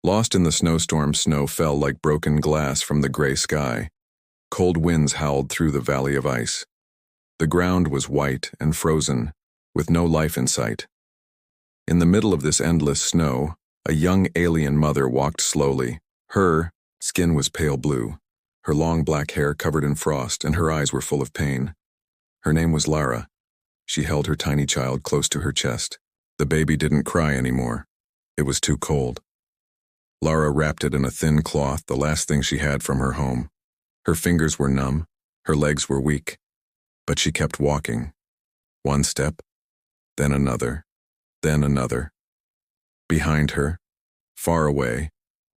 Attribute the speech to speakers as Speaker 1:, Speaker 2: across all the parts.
Speaker 1: Lost in the snowstorm, snow fell like broken glass from the gray sky. Cold winds howled through the valley of ice. The ground was white and frozen, with no life in sight. In the middle of this endless snow, a young alien mother walked slowly. Her skin was pale blue, her long black hair covered in frost, and her eyes were full of pain. Her name was Lara. She held her tiny child close to her chest. The baby didn't cry anymore. It was too cold. Lara wrapped it in a thin cloth, the last thing she had from her home. Her fingers were numb, her legs were weak, but she kept walking. One step, then another, then another. Behind her, far away,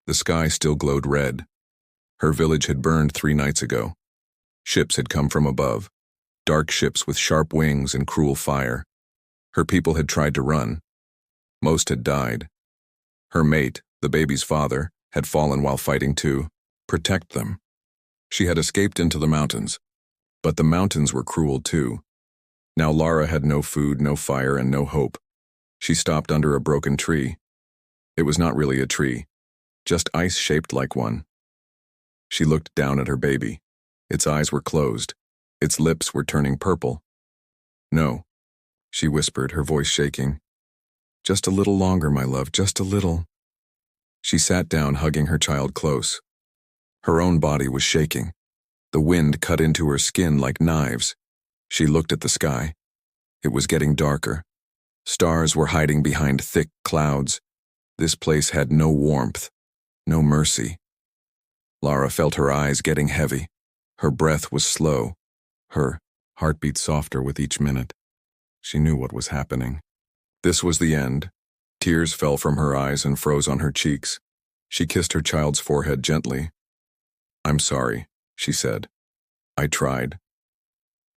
Speaker 1: the sky still glowed red. Her village had burned 3 nights ago. Ships had come from above, dark ships with sharp wings and cruel fire. Her people had tried to run. Most had died. Her mate, the baby's father, had fallen while fighting to protect them. She had escaped into the mountains, but the mountains were cruel too. Now Lara had no food, no fire, and no hope. She stopped under a broken tree. It was not really a tree, just ice shaped like one. She looked down at her baby. Its eyes were closed. Its lips were turning purple. "No," she whispered, her voice shaking. "Just a little longer, my love, just a little." She sat down, hugging her child close. Her own body was shaking. The wind cut into her skin like knives. She looked at the sky. It was getting darker. Stars were hiding behind thick clouds. This place had no warmth, no mercy. Lara felt her eyes getting heavy. Her breath was slow. Her heartbeat softer with each minute. She knew what was happening. This was the end. Tears fell from her eyes and froze on her cheeks. She kissed her child's forehead gently. "I'm sorry," she said. "I tried."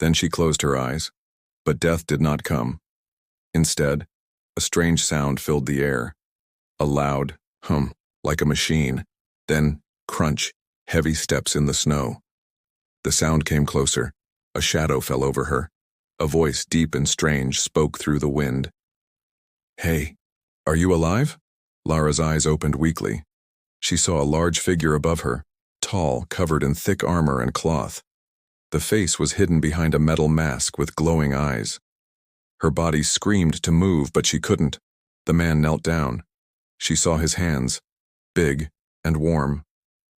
Speaker 1: Then she closed her eyes, but death did not come. Instead, a strange sound filled the air. A loud hum, like a machine. Then, crunch, heavy steps in the snow. The sound came closer. A shadow fell over her. A voice, deep and strange, spoke through the wind. "Hey, are you alive?" Lara's eyes opened weakly. She saw a large figure above her, tall, covered in thick armor and cloth. The face was hidden behind a metal mask with glowing eyes. Her body screamed to move, but she couldn't. The man knelt down. She saw his hands, big and warm.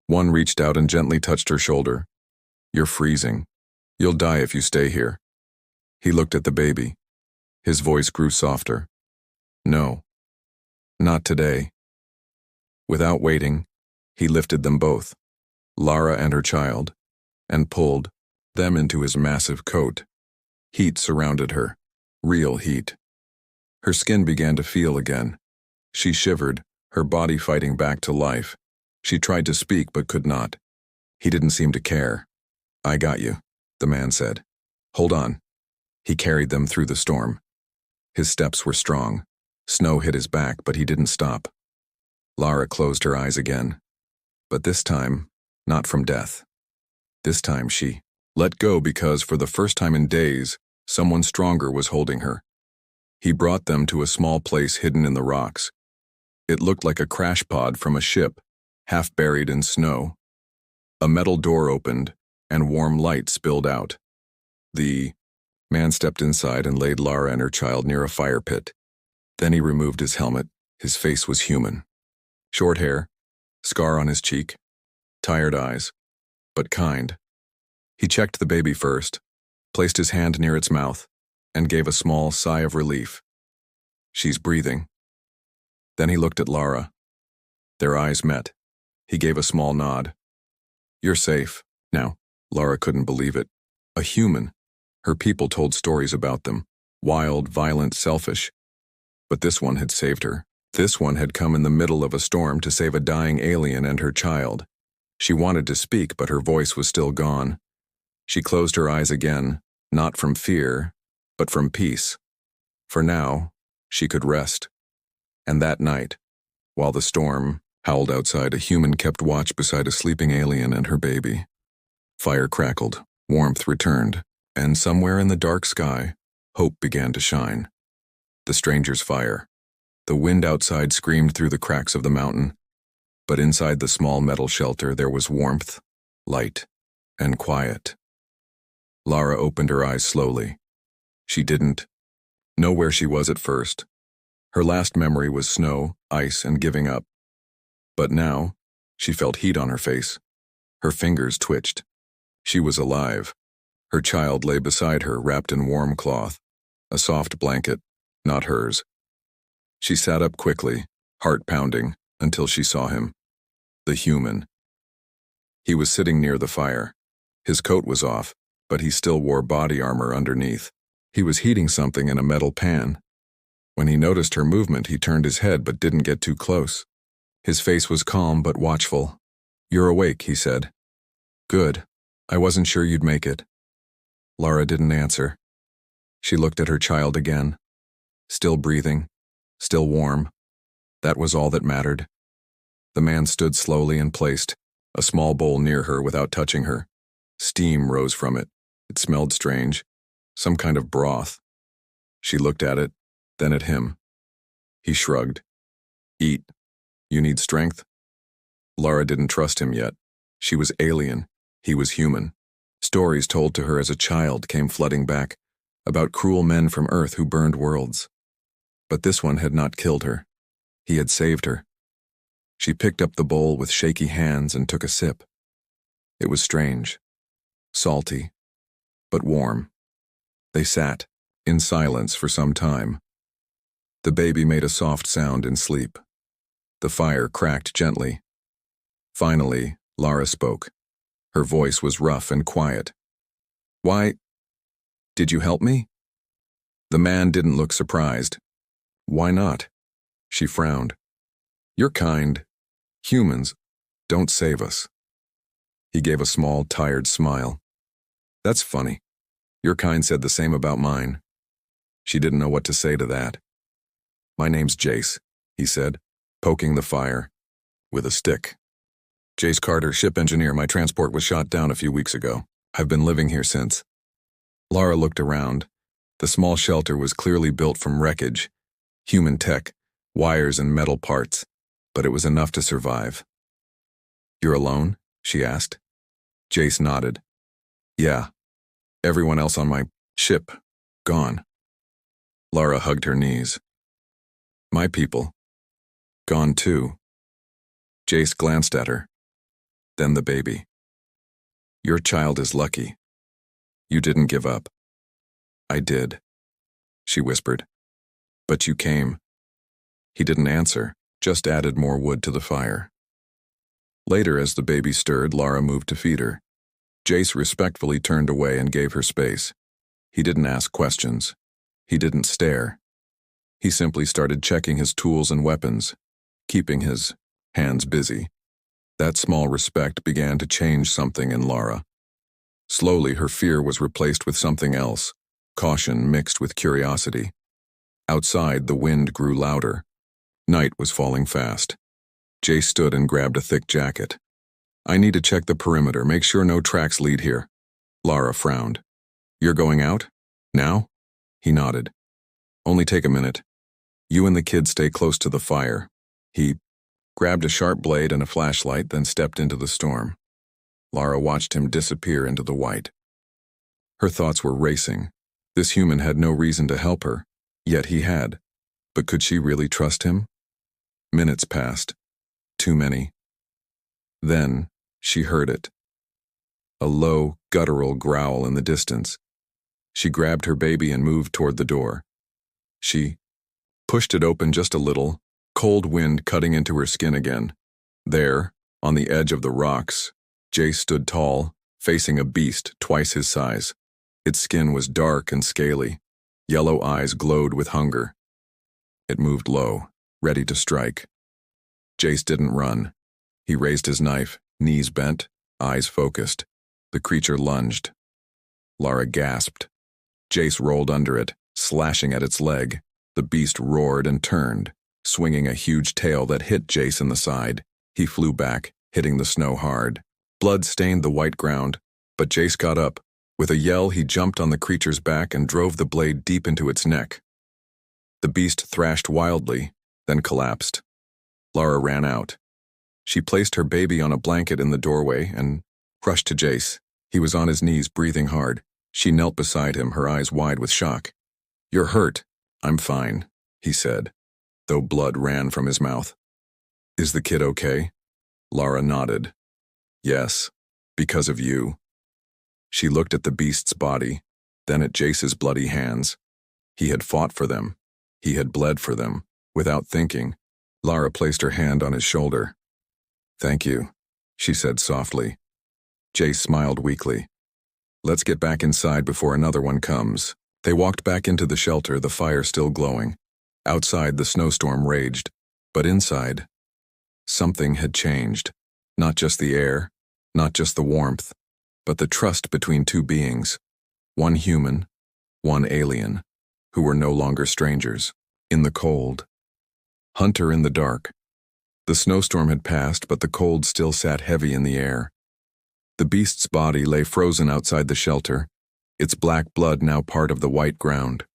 Speaker 1: One reached out and gently touched her shoulder. "You're freezing. You'll die if you stay here." He looked at the baby. His voice grew softer. "No, not today." Without waiting, he lifted them both, Lara and her child, and pulled them into his massive coat. Heat surrounded her, real heat. Her skin began to feel again. She shivered, her body fighting back to life. She tried to speak but could not. He didn't seem to care. "I got you," the man said. "Hold on." He carried them through the storm. His steps were strong. Snow hit his back, but he didn't stop. Lara closed her eyes again. But this time, not from death. This time she let go because, for the first time in days, someone stronger was holding her. He brought them to a small place hidden in the rocks. It looked like a crash pod from a ship, half buried in snow. A metal door opened, and warm light spilled out. The man stepped inside and laid Lara and her child near a fire pit. Then he removed his helmet. His face was human. Short hair, scar on his cheek, tired eyes, but kind. He checked the baby first, placed his hand near its mouth, and gave a small sigh of relief. "She's breathing." Then he looked at Lara. Their eyes met. He gave a small nod. "You're safe." Now, Lara couldn't believe it. A human. Her people told stories about them. Wild, violent, selfish. But this one had saved her. This one had come in the middle of a storm to save a dying alien and her child. She wanted to speak, but her voice was still gone. She closed her eyes again, not from fear, but from peace. For now, she could rest. And that night, while the storm howled outside, a human kept watch beside a sleeping alien and her baby. Fire crackled, warmth returned, and somewhere in the dark sky, hope began to shine. The stranger's fire. The wind outside screamed through the cracks of the mountain. But inside the small metal shelter there was warmth, light, and quiet. Lara opened her eyes slowly. She didn't know where she was at first. Her last memory was snow, ice, and giving up. But now, she felt heat on her face. Her fingers twitched. She was alive. Her child lay beside her, wrapped in warm cloth, a soft blanket, not hers. She sat up quickly, heart pounding, until she saw him. The human. He was sitting near the fire. His coat was off, but he still wore body armor underneath. He was heating something in a metal pan. When he noticed her movement, he turned his head but didn't get too close. His face was calm but watchful. "You're awake," he said. "Good. I wasn't sure you'd make it." Lara didn't answer. She looked at her child again. Still breathing, still warm. That was all that mattered. The man stood slowly and placed a small bowl near her without touching her. Steam rose from it. It smelled strange, some kind of broth. She looked at it, then at him. He shrugged. "Eat. You need strength?" Lara didn't trust him yet. She was alien. He was human. Stories told to her as a child came flooding back about cruel men from Earth who burned worlds. But this one had not killed her. He had saved her. She picked up the bowl with shaky hands and took a sip. It was strange. Salty, but warm. They sat, in silence for some time. The baby made a soft sound in sleep. The fire cracked gently. Finally, Lara spoke. Her voice was rough and quiet. "Why? Did you help me?" The man didn't look surprised. "Why not?" She frowned. "You're kind. Humans don't save us." He gave a small, tired smile. "That's funny. Your kind said the same about mine." She didn't know what to say to that. "My name's Jace," he said, poking the fire with a stick. "Jace Carter, ship engineer. My transport was shot down a few weeks ago. I've been living here since." Lara looked around. The small shelter was clearly built from wreckage, human tech, wires and metal parts, but it was enough to survive. "You're alone?" she asked. Jace nodded. "Yeah. Everyone else on my ship, gone." Lara hugged her knees. "My people, gone too." Jace glanced at her. Then the baby. "Your child is lucky. You didn't give up." "I did," she whispered. "But you came." He didn't answer, just added more wood to the fire. Later, as the baby stirred, Lara moved to feed her. Jace respectfully turned away and gave her space. He didn't ask questions. He didn't stare. He simply started checking his tools and weapons, keeping his hands busy. That small respect began to change something in Lara. Slowly, her fear was replaced with something else, caution mixed with curiosity. Outside, the wind grew louder. Night was falling fast. Jace stood and grabbed a thick jacket. "I need to check the perimeter, make sure no tracks lead here." Lara frowned. "You're going out? Now?" He nodded. "Only take a minute. You and the kids stay close to the fire." He grabbed a sharp blade and a flashlight, then stepped into the storm. Lara watched him disappear into the white. Her thoughts were racing. This human had no reason to help her, yet he had. But could she really trust him? Minutes passed. Too many. Then she heard it. A low, guttural growl in the distance. She grabbed her baby and moved toward the door. She pushed it open just a little, cold wind cutting into her skin again. There, on the edge of the rocks, Jace stood tall, facing a beast twice his size. Its skin was dark and scaly. Yellow eyes glowed with hunger. It moved low, ready to strike. Jace didn't run. He raised his knife, knees bent, eyes focused. The creature lunged. Lara gasped. Jace rolled under it, slashing at its leg. The beast roared and turned, swinging a huge tail that hit Jace in the side. He flew back, hitting the snow hard. Blood stained the white ground, but Jace got up. With a yell, he jumped on the creature's back and drove the blade deep into its neck. The beast thrashed wildly, then collapsed. Lara ran out. She placed her baby on a blanket in the doorway and rushed to Jace. He was on his knees, breathing hard. She knelt beside him, her eyes wide with shock. "You're hurt." "I'm fine," he said, though blood ran from his mouth. "Is the kid okay?" Lara nodded. "Yes, because of you." She looked at the beast's body, then at Jace's bloody hands. He had fought for them. He had bled for them. Without thinking, Lara placed her hand on his shoulder. "Thank you," she said softly. Jace smiled weakly. "Let's get back inside before another one comes." They walked back into the shelter, the fire still glowing. Outside, the snowstorm raged, but inside, something had changed. Not just the air, not just the warmth, but the trust between two beings. One human, one alien, who were no longer strangers. In the cold. Hunter in the dark. The snowstorm had passed, but the cold still sat heavy in the air. The beast's body lay frozen outside the shelter, its black blood now part of the white ground.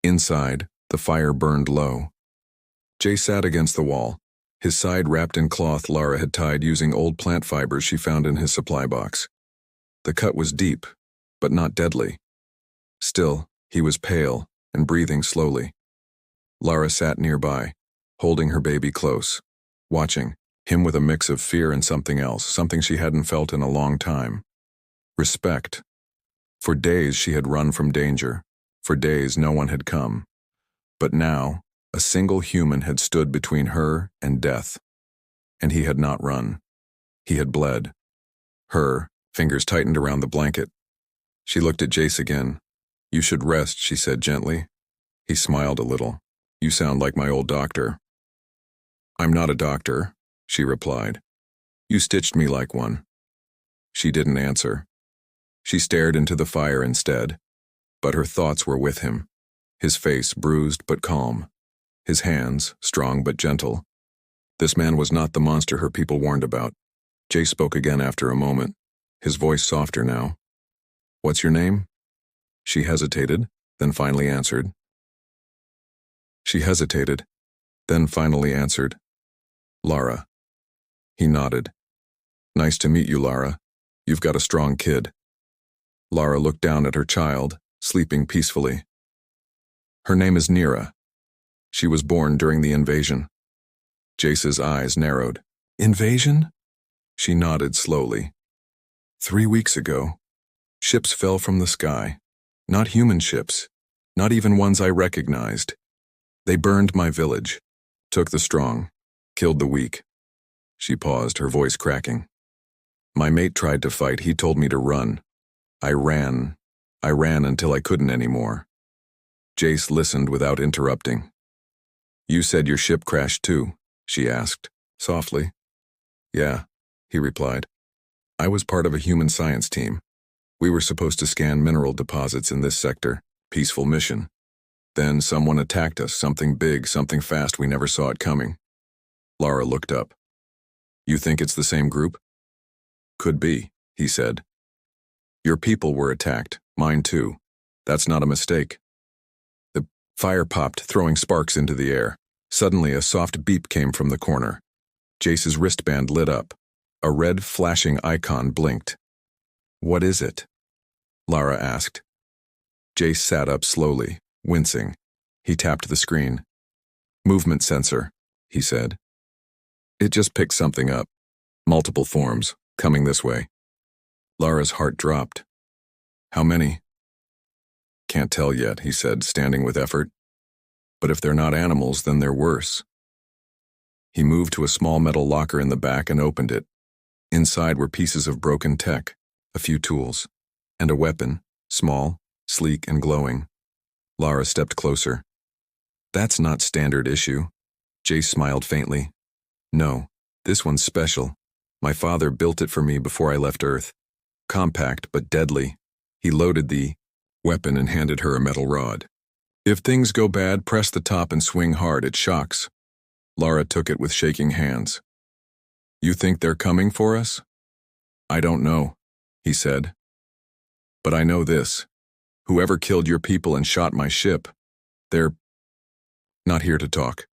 Speaker 1: Inside, the fire burned low. Jay sat against the wall, his side wrapped in cloth Lara had tied using old plant fibers she found in his supply box. The cut was deep, but not deadly. Still, he was pale and breathing slowly. Lara sat nearby, holding her baby close, watching him with a mix of fear and something else, something she hadn't felt in a long time. Respect. For days she had run from danger. For days no one had come. But now, a single human had stood between her and death. And he had not run. He had bled. Her fingers tightened around the blanket. She looked at Jace again. "You should rest," she said gently. He smiled a little. "You sound like my old doctor." "I'm not a doctor," she replied. "You stitched me like one." She didn't answer. She stared into the fire instead, but her thoughts were with him. His face bruised but calm. His hands strong but gentle. This man was not the monster her people warned about. Jay spoke again after a moment, his voice softer now. "What's your name?" She hesitated, then finally answered. "Lara." He nodded. "Nice to meet you, Lara. You've got a strong kid." Lara looked down at her child, sleeping peacefully. "Her name is Nira. She was born during the invasion." Jace's eyes narrowed. "Invasion?" She nodded slowly. 3 weeks ago, ships fell from the sky. Not human ships, not even ones I recognized. They burned my village, took the strong, killed the weak." She paused, her voice cracking. "My mate tried to fight. He told me to run. I ran until I couldn't anymore." Jace listened without interrupting. "You said your ship crashed too?" she asked, softly. "Yeah," he replied. "I was part of a human science team. We were supposed to scan mineral deposits in this sector. Peaceful mission. Then someone attacked us, something big, something fast, we never saw it coming." Lara looked up. "You think it's the same group?" "Could be," he said. "Your people were attacked, mine too. That's not a mistake." The fire popped, throwing sparks into the air. Suddenly, a soft beep came from the corner. Jace's wristband lit up. A red flashing icon blinked. "What is it?" Lara asked. Jace sat up slowly, wincing. He tapped the screen. "Movement sensor," he said. "It just picked something up. Multiple forms, coming this way." Lara's heart dropped. "How many?" "Can't tell yet," he said, standing with effort. "But if they're not animals, then they're worse." He moved to a small metal locker in the back and opened it. Inside were pieces of broken tech, a few tools, and a weapon, small, sleek, and glowing. Lara stepped closer. "That's not standard issue." Jace smiled faintly. "No, this one's special. My father built it for me before I left Earth. Compact but deadly." He loaded the weapon and handed her a metal rod. "If things go bad, press the top and swing hard, it shocks." Lara took it with shaking hands. "You think they're coming for us?" "I don't know," he said. "But I know this. Whoever killed your people and shot my ship, they're not here to talk."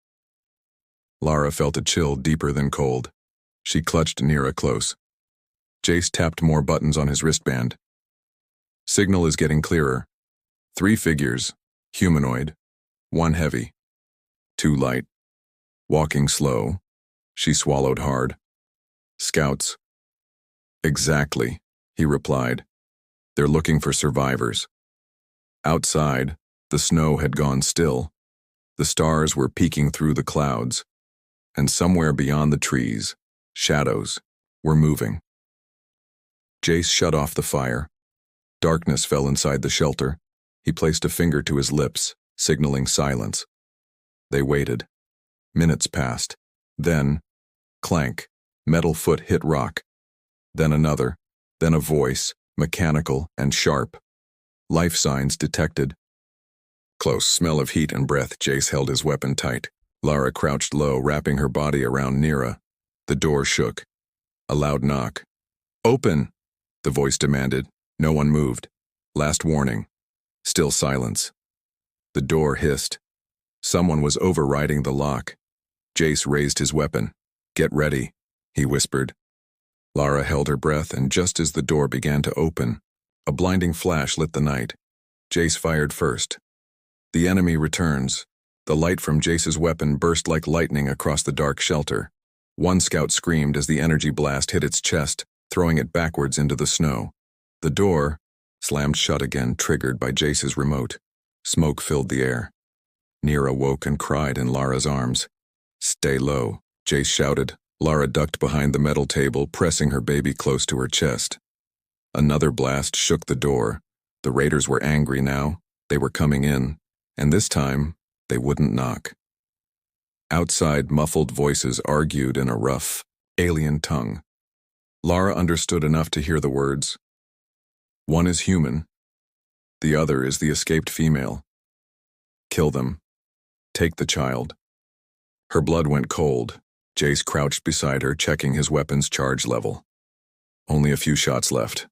Speaker 1: Lara felt a chill deeper than cold. She clutched Nira close. Jace tapped more buttons on his wristband. Signal is getting clearer. 3 figures, humanoid, 1 heavy, 2 light. Walking slow. She swallowed hard. Scouts. Exactly, he replied. They're looking for survivors. Outside, the snow had gone still. The stars were peeking through the clouds, and somewhere beyond the trees, shadows were moving. Jace shut off the fire. Darkness fell inside the shelter. He placed a finger to his lips, signaling silence. They waited. Minutes passed. Then, clank, metal foot hit rock. Then another. Then a voice, mechanical and sharp. Life signs detected. Close smell of heat and breath. Jace held his weapon tight. Lara crouched low, wrapping her body around Nira. The door shook. A loud knock. Open, the voice demanded. No one moved. Last warning. Still silence. The door hissed. Someone was overriding the lock. Jace raised his weapon. Get ready, he whispered. Lara held her breath, and just as the door began to open, a blinding flash lit the night. Jace fired first. The enemy returns. The light from Jace's weapon burst like lightning across the dark shelter. One scout screamed as the energy blast hit its chest, throwing it backwards into the snow. The door slammed shut again, triggered by Jace's remote. Smoke filled the air. Nira woke and cried in Lara's arms. Stay low, Jace shouted. Lara ducked behind the metal table, pressing her baby close to her chest. Another blast shook the door. The raiders were angry now. They were coming in, and this time, they wouldn't knock. Outside, muffled voices argued in a rough, alien tongue. Lara understood enough to hear the words. One is human. The other is the escaped female. Kill them. Take the child. Her blood went cold. Jace crouched beside her, checking his weapon's charge level. Only a few shots left.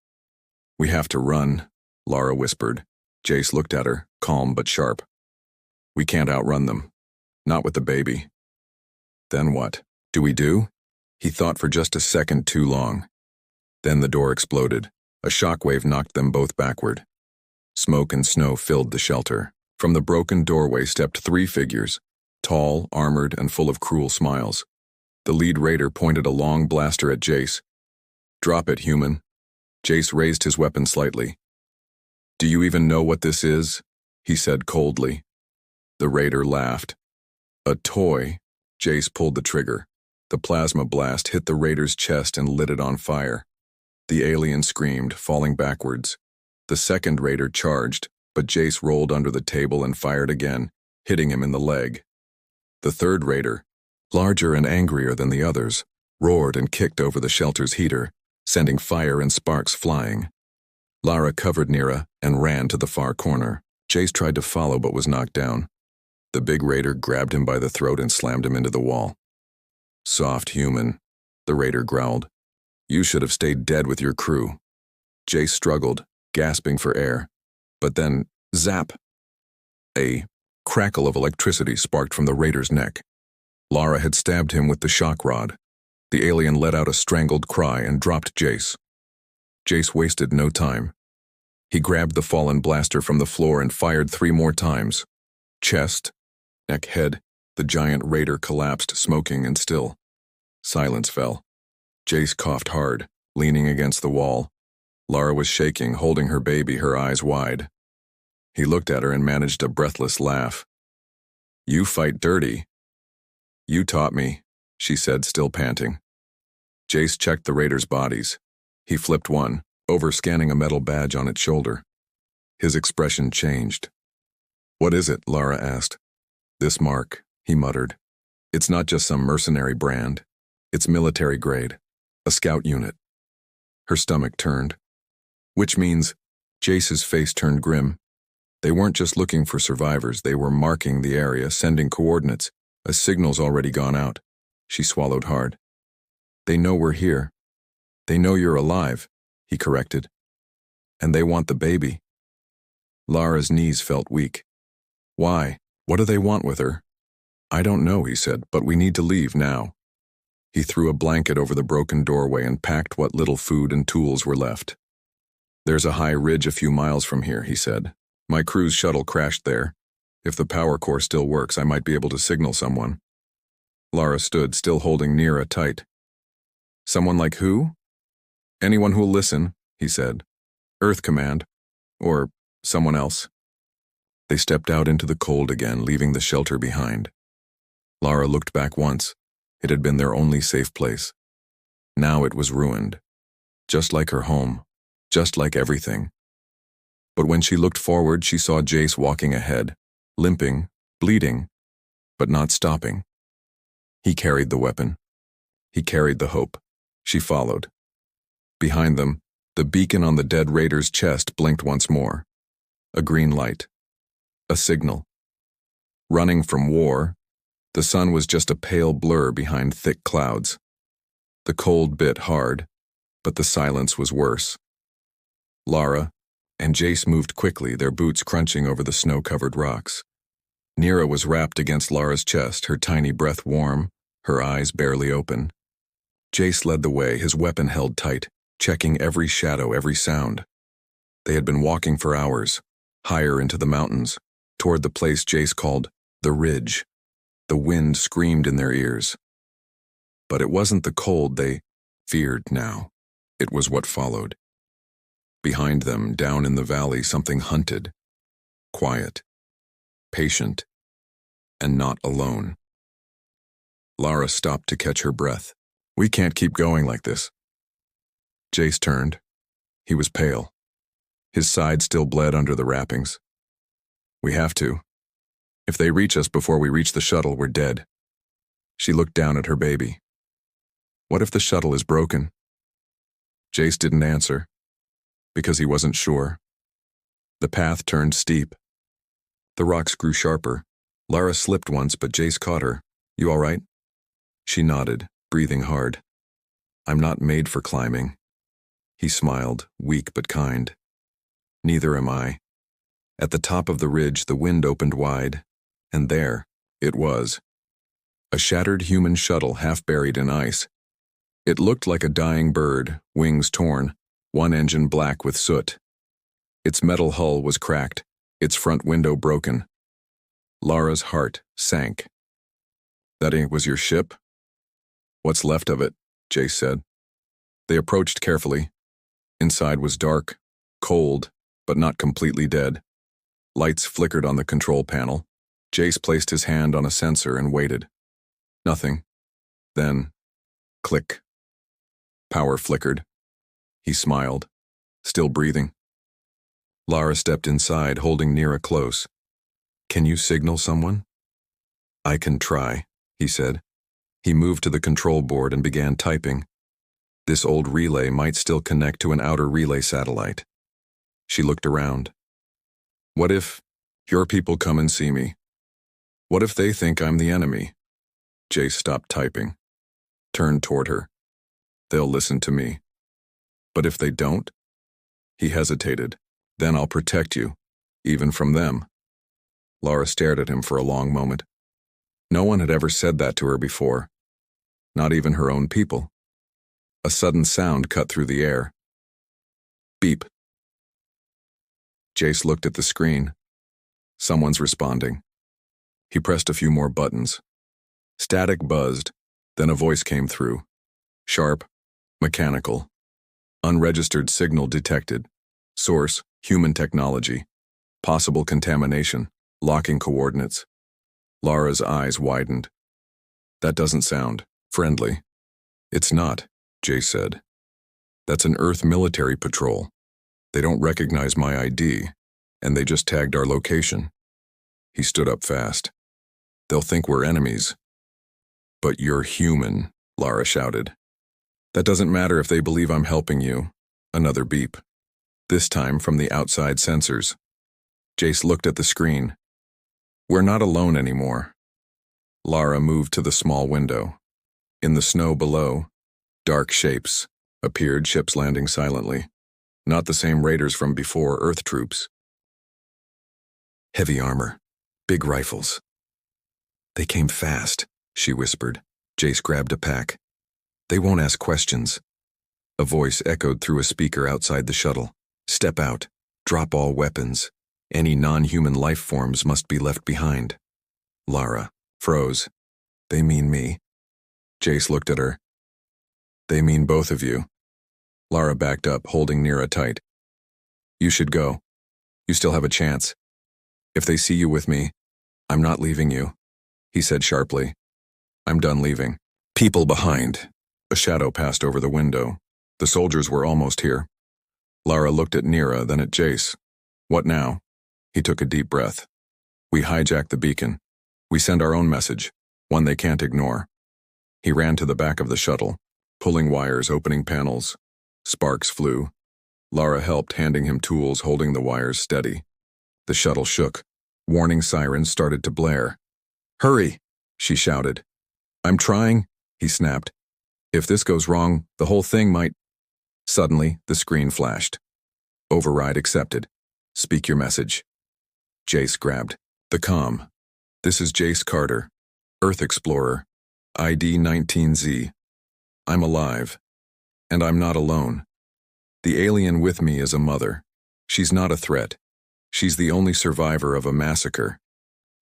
Speaker 1: We have to run, Lara whispered. Jace looked at her, calm but sharp. We can't outrun them. Not with the baby. Then what? Do we do? He thought for just a second too long. Then the door exploded. A shockwave knocked them both backward. Smoke and snow filled the shelter. From the broken doorway stepped 3 figures, tall, armored, and full of cruel smiles. The lead raider pointed a long blaster at Jace. Drop it, human. Jace raised his weapon slightly. Do you even know what this is? He said coldly. The raider laughed. A toy. Jace pulled the trigger. The plasma blast hit the raider's chest and lit it on fire. The alien screamed, falling backwards. The second raider charged, but Jace rolled under the table and fired again, hitting him in the leg. The third raider, larger and angrier than the others, roared and kicked over the shelter's heater, sending fire and sparks flying. Lara covered Nira and ran to the far corner. Jace tried to follow but was knocked down. The big raider grabbed him by the throat and slammed him into the wall. Soft human, the raider growled. You should have stayed dead with your crew. Jace struggled, gasping for air. But then, zap! A crackle of electricity sparked from the raider's neck. Lara had stabbed him with the shock rod. The alien let out a strangled cry and dropped Jace. Jace wasted no time. He grabbed the fallen blaster from the floor and fired 3 more times. Chest, neck, head, the giant raider collapsed, smoking and still. Silence fell. Jace coughed hard, leaning against the wall. Lara was shaking, holding her baby, her eyes wide. He looked at her and managed a breathless laugh. You fight dirty. You taught me, she said, still panting. Jace checked the raiders' bodies. He flipped one, over-scanning a metal badge on its shoulder. His expression changed. What is it? Lara asked. This mark, he muttered. It's not just some mercenary brand. It's military grade. A scout unit. Her stomach turned. Which means, Jace's face turned grim. They weren't just looking for survivors, they were marking the area, sending coordinates. A signal's already gone out. She swallowed hard. They know we're here. They know you're alive, he corrected. And they want the baby. Lara's knees felt weak. Why? What do they want with her? I don't know, he said, but we need to leave now. He threw a blanket over the broken doorway and packed what little food and tools were left. "There's a high ridge a few miles from here," he said. "My cruise shuttle crashed there. If the power core still works, I might be able to signal someone." Lara stood, still holding Nira tight. "Someone like who?" "Anyone who'll listen," he said. "Earth Command. Or someone else." They stepped out into the cold again, leaving the shelter behind. Lara looked back once. It had been their only safe place. Now it was ruined. Just like her home. Just like everything. But when she looked forward, she saw Jace walking ahead, limping, bleeding, but not stopping. He carried the weapon. He carried the hope. She followed. Behind them, the beacon on the dead raider's chest blinked once more. A green light. A signal. Running from war, the sun was just a pale blur behind thick clouds. The cold bit hard, but the silence was worse. Lara and Jace moved quickly, their boots crunching over the snow-covered rocks. Nira was wrapped against Lara's chest, her tiny breath warm, her eyes barely open. Jace led the way, his weapon held tight, checking every shadow, every sound. They had been walking for hours, higher into the mountains, toward the place Jace called the Ridge. The wind screamed in their ears. But it wasn't the cold they feared now. It was what followed. Behind them, down in the valley, something hunted. Quiet. Patient. And not alone. Lara stopped to catch her breath. "We can't keep going like this." Jace turned. He was pale. His side still bled under the wrappings. "We have to. If they reach us before we reach the shuttle, we're dead." She looked down at her baby. "What if the shuttle is broken?" Jace didn't answer, because he wasn't sure. The path turned steep. The rocks grew sharper. Lara slipped once, but Jace caught her. "You all right?" She nodded, breathing hard. "I'm not made for climbing." He smiled, weak but kind. "Neither am I." At the top of the ridge, the wind opened wide, and there it was. A shattered human shuttle half buried in ice. It looked like a dying bird, wings torn, one engine black with soot. Its metal hull was cracked, its front window broken. Lara's heart sank. "That was your ship?" "What's left of it," Jace said. They approached carefully. Inside was dark, cold, but not completely dead. Lights flickered on the control panel. Jace placed his hand on a sensor and waited. Nothing. Then, click. Power flickered. He smiled, still breathing. Lara stepped inside, holding Nira close. "Can you signal someone?" "I can try," he said. He moved to the control board and began typing. This old relay might still connect to an outer relay satellite. She looked around. "What if your people come and see me? What if they think I'm the enemy?" Jace stopped typing, turned toward her. "They'll listen to me. But if they don't?" He hesitated. "Then I'll protect you, even from them." Lara stared at him for a long moment. No one had ever said that to her before. Not even her own people. A sudden sound cut through the air. Beep. Jace looked at the screen. Someone's responding. He pressed a few more buttons. Static buzzed, then a voice came through. Sharp, mechanical. Unregistered signal detected. Source, human technology. Possible contamination. Locking coordinates. Lara's eyes widened. That doesn't sound friendly. It's not, Jace said. That's an Earth military patrol. They don't recognize my ID, and they just tagged our location. He stood up fast. They'll think we're enemies. But you're human, Lara shouted. That doesn't matter if they believe I'm helping you. Another beep. This time from the outside sensors. Jace looked at the screen. We're not alone anymore. Lara moved to the small window. In the snow below, dark shapes appeared, ships landing silently. Not the same raiders from before, Earth troops. Heavy armor, big rifles. They came fast, she whispered. Jace grabbed a pack. They won't ask questions. A voice echoed through a speaker outside the shuttle. Step out. Drop all weapons. Any non-human life forms must be left behind. Lara froze. They mean me. Jace looked at her. They mean both of you. Lara backed up, holding Nira tight. You should go. You still have a chance. If they see you with me, I'm not leaving you, he said sharply. I'm done leaving. People behind. A shadow passed over the window. The soldiers were almost here. Lara looked at Nira, then at Jace. What now? He took a deep breath. We hijack the beacon. We send our own message, one they can't ignore. He ran to the back of the shuttle, pulling wires, opening panels. Sparks flew. Lara helped, handing him tools, holding the wires steady. The shuttle shook. Warning sirens started to blare. Hurry, she shouted. I'm trying, he snapped. If this goes wrong, the whole thing might... Suddenly, the screen flashed. Override accepted. Speak your message. Jace grabbed. The comm. This is Jace Carter, Earth Explorer, ID 19Z. I'm alive. And I'm not alone. The alien with me is a mother. She's not a threat. She's the only survivor of a massacre.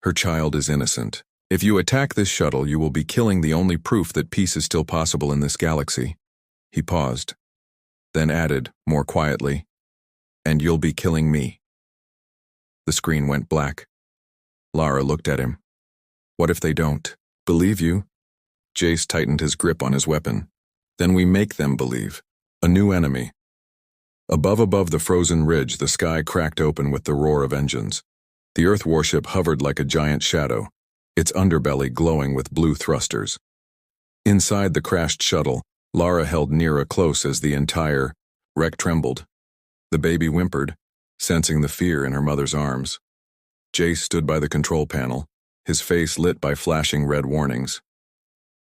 Speaker 1: Her child is innocent. If you attack this shuttle, you will be killing the only proof that peace is still possible in this galaxy. He paused, then added, more quietly, and you'll be killing me. The screen went black. Lara looked at him. What if they don't believe you? Jace tightened his grip on his weapon. Then we make them believe. A new enemy. Above the frozen ridge, the sky cracked open with the roar of engines. The Earth warship hovered like a giant shadow, its underbelly glowing with blue thrusters. Inside the crashed shuttle, Lara held Nira close as the entire wreck trembled. The baby whimpered, sensing the fear in her mother's arms. Jace stood by the control panel, his face lit by flashing red warnings.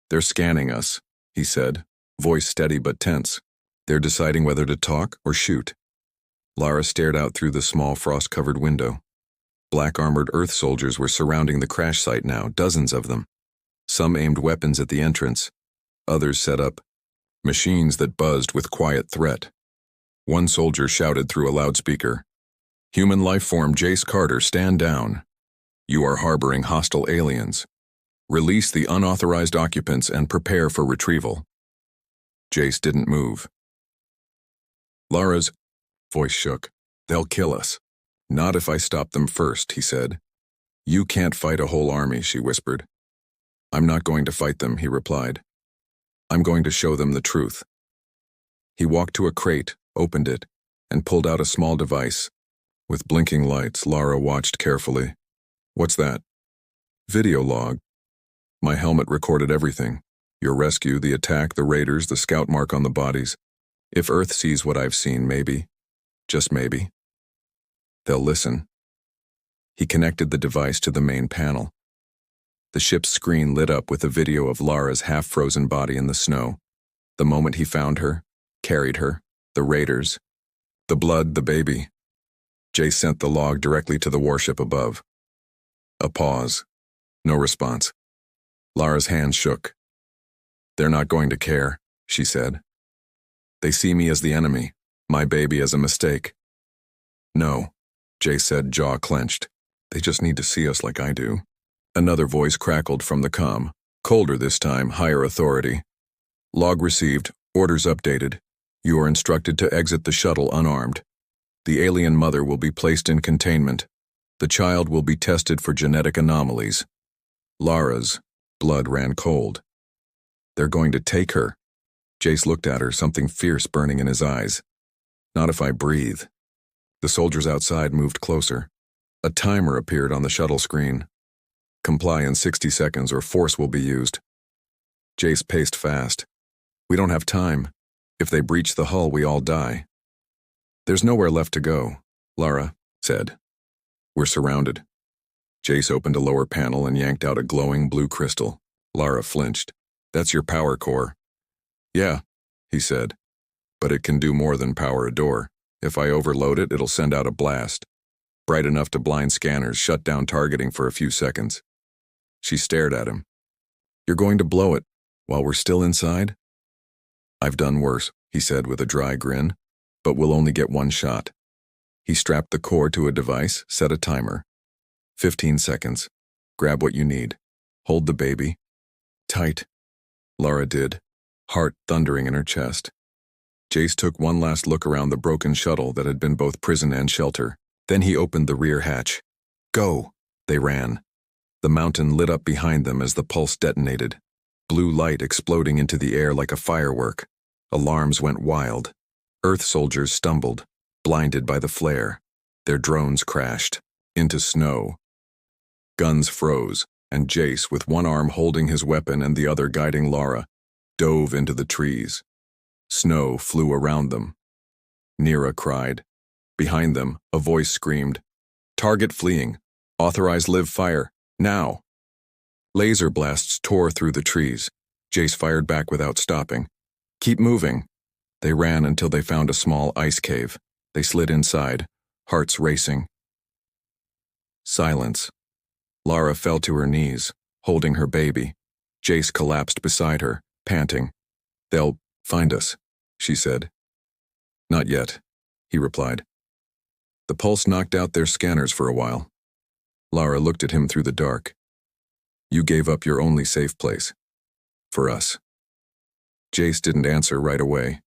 Speaker 1: They're scanning us, he said, voice steady but tense. They're deciding whether to talk or shoot. Lara stared out through the small frost-covered window. Black-armored Earth soldiers were surrounding the crash site now, dozens of them. Some aimed weapons at the entrance. Others set up machines that buzzed with quiet threat. One soldier shouted through a loudspeaker, Human life form Jace Carter, stand down. You are harboring hostile aliens. Release the unauthorized occupants and prepare for retrieval. Jace didn't move. Lara's voice shook. They'll kill us. Not if I stop them first, he said. You can't fight a whole army, she whispered. I'm not going to fight them, he replied. I'm going to show them the truth. He walked to a crate, opened it, and pulled out a small device. With blinking lights, Lara watched carefully. What's that? Video log. My helmet recorded everything. Your rescue, the attack, the raiders, the scout mark on the bodies. If Earth sees what I've seen, maybe, just maybe, they'll listen. He connected the device to the main panel. The ship's screen lit up with a video of Lara's half-frozen body in the snow. The moment he found her, carried her, the raiders, the blood, the baby. Jace sent the log directly to the warship above. A pause. No response. Lara's hands shook. They're not going to care, she said. They see me as the enemy, my baby as a mistake. No, Jace said, jaw clenched. They just need to see us like I do. Another voice crackled from the comm, colder this time, higher authority. Log received, orders updated. You are instructed to exit the shuttle unarmed. The alien mother will be placed in containment. The child will be tested for genetic anomalies. Lara's blood ran cold. They're going to take her. Jace looked at her, something fierce burning in his eyes. Not if I breathe. The soldiers outside moved closer. A timer appeared on the shuttle screen. Comply in 60 seconds or force will be used. Jace paced fast. We don't have time. If they breach the hull, we all die. There's nowhere left to go, Lara said. We're surrounded. Jace opened a lower panel and yanked out a glowing blue crystal. Lara flinched. That's your power core. Yeah, he said. But it can do more than power a door. If I overload it, it'll send out a blast. Bright enough to blind scanners, shut down targeting for a few seconds. She stared at him. You're going to blow it while we're still inside? I've done worse, he said with a dry grin, but we'll only get one shot. He strapped the cord to a device, set a timer. 15 seconds. Grab what you need. Hold the baby. Tight. Lara did, heart thundering in her chest. Jace took one last look around the broken shuttle that had been both prison and shelter. Then he opened the rear hatch. Go! They ran. The mountain lit up behind them as the pulse detonated. Blue light exploding into the air like a firework. Alarms went wild. Earth soldiers stumbled, blinded by the flare. Their drones crashed into snow. Guns froze, and Jace, with one arm holding his weapon and the other guiding Lara, dove into the trees. Snow flew around them. Nira cried. Behind them, a voice screamed, "Target fleeing. Authorize live fire. Now!" Laser blasts tore through the trees. Jace fired back without stopping. "Keep moving." They ran until they found a small ice cave. They slid inside, hearts racing. Silence. Lara fell to her knees, holding her baby. Jace collapsed beside her, panting. "They'll find us," she said. "Not yet," he replied. The pulse knocked out their scanners for a while. Lara looked at him through the dark. "You gave up your only safe place. For us." Jace didn't answer right away.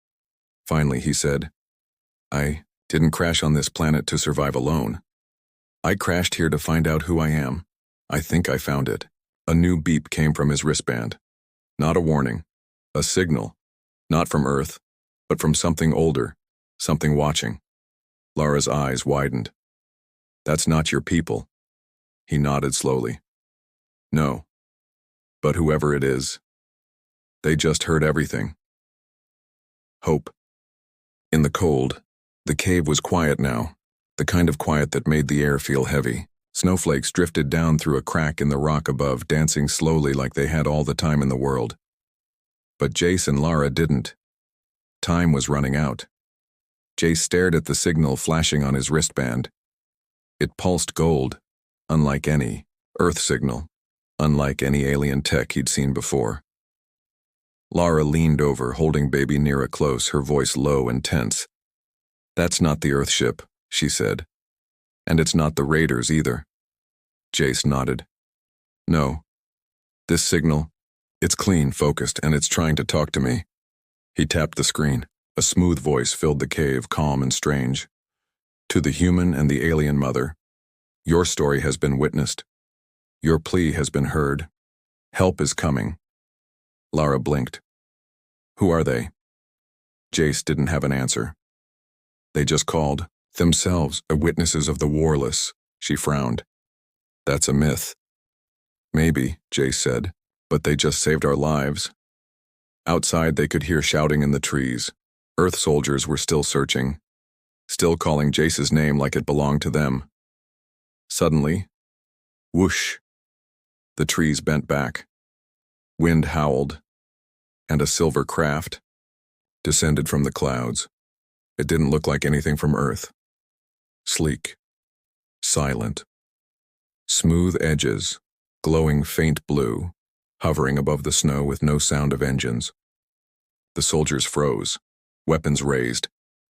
Speaker 1: Finally, he said, "I didn't crash on this planet to survive alone. I crashed here to find out who I am. I think I found it." A new beep came from his wristband. Not a warning. A signal. Not from Earth, but from something older, something watching. Lara's eyes widened. "That's not your people." He nodded slowly. "No. But whoever it is, they just heard everything." Hope. In the cold, the cave was quiet now, the kind of quiet that made the air feel heavy. Snowflakes drifted down through a crack in the rock above, dancing slowly like they had all the time in the world. But Jace and Lara didn't. Time was running out. Jace stared at the signal flashing on his wristband. It pulsed gold, unlike any Earth signal, unlike any alien tech he'd seen before. Lara leaned over, holding baby Nira close, her voice low and tense. "That's not the Earth ship," she said. "And it's not the Raiders either." Jace nodded. "No. This signal, it's clean, focused, and it's trying to talk to me." He tapped the screen. A smooth voice filled the cave, calm and strange. "To the human and the alien mother, your story has been witnessed. Your plea has been heard. Help is coming." Lara blinked. "Who are they?" Jace didn't have an answer. "They just called themselves witnesses of the warless," she frowned. "That's a myth." "Maybe," Jace said, "but they just saved our lives." Outside they could hear shouting in the trees. Earth soldiers were still searching, still calling Jace's name like it belonged to them. Suddenly, whoosh, the trees bent back. Wind howled, and a silver craft descended from the clouds. It didn't look like anything from Earth. Sleek, silent, smooth edges, glowing faint blue, hovering above the snow with no sound of engines. The soldiers froze, weapons raised,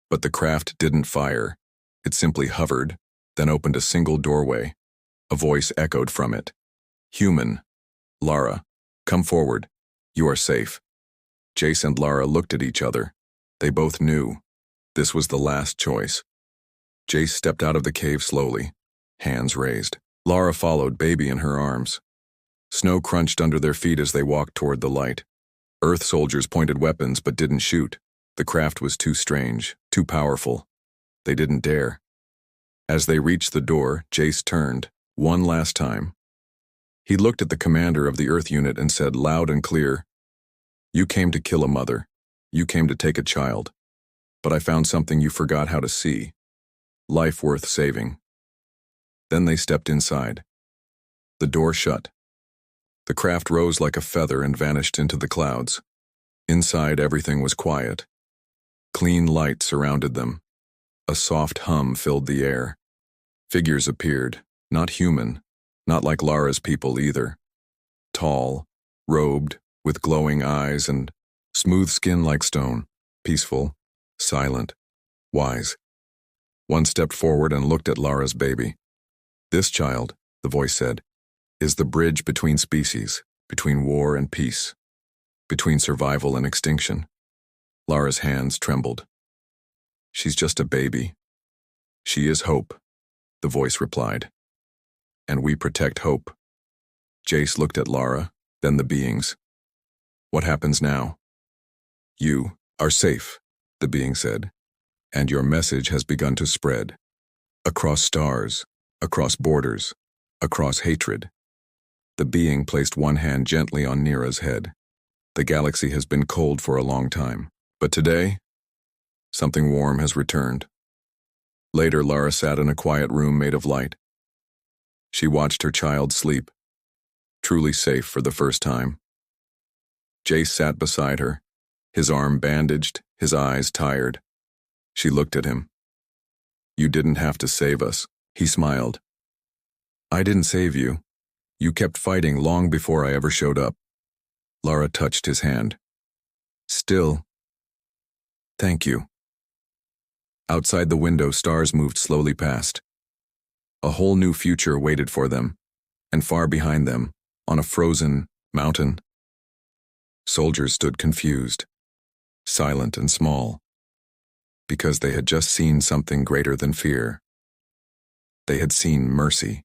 Speaker 1: but the craft didn't fire. It simply hovered, then opened a single doorway. A voice echoed from it. "Human. Lara, come forward. You are safe." Jace and Lara looked at each other. They both knew. This was the last choice. Jace stepped out of the cave slowly, hands raised. Lara followed, baby in her arms. Snow crunched under their feet as they walked toward the light. Earth soldiers pointed weapons but didn't shoot. The craft was too strange, too powerful. They didn't dare. As they reached the door, Jace turned, one last time. He looked at the commander of the Earth unit and said loud and clear, "You came to kill a mother. You came to take a child. But I found something you forgot how to see. Life worth saving." Then they stepped inside. The door shut. The craft rose like a feather and vanished into the clouds. Inside, everything was quiet. Clean light surrounded them. A soft hum filled the air. Figures appeared, not human, not like Lara's people either. Tall, robed, with glowing eyes and Smooth skin like stone, peaceful, silent, wise. One stepped forward and looked at Lara's baby. This child, the voice said, is the bridge between species, between war and peace, between survival and extinction. Lara's hands trembled. She's just a baby. She is hope, the voice replied. And we protect hope. Jace looked at Lara, then the beings. What happens now? You are safe, the being said, and your message has begun to spread. Across stars, across borders, across hatred. The being placed one hand gently on Nira's head. The galaxy has been cold for a long time, but today, something warm has returned. Later, Lara sat in a quiet room made of light. She watched her child sleep, truly safe for the first time. Jace sat beside her, his arm bandaged, his eyes tired. She looked at him. You didn't have to save us, he smiled. I didn't save you. You kept fighting long before I ever showed up. Lara touched his hand. Still, thank you. Outside the window, stars moved slowly past. A whole new future waited for them, and far behind them, on a frozen mountain, soldiers stood confused, silent and small, because they had just seen something greater than fear. They had seen mercy.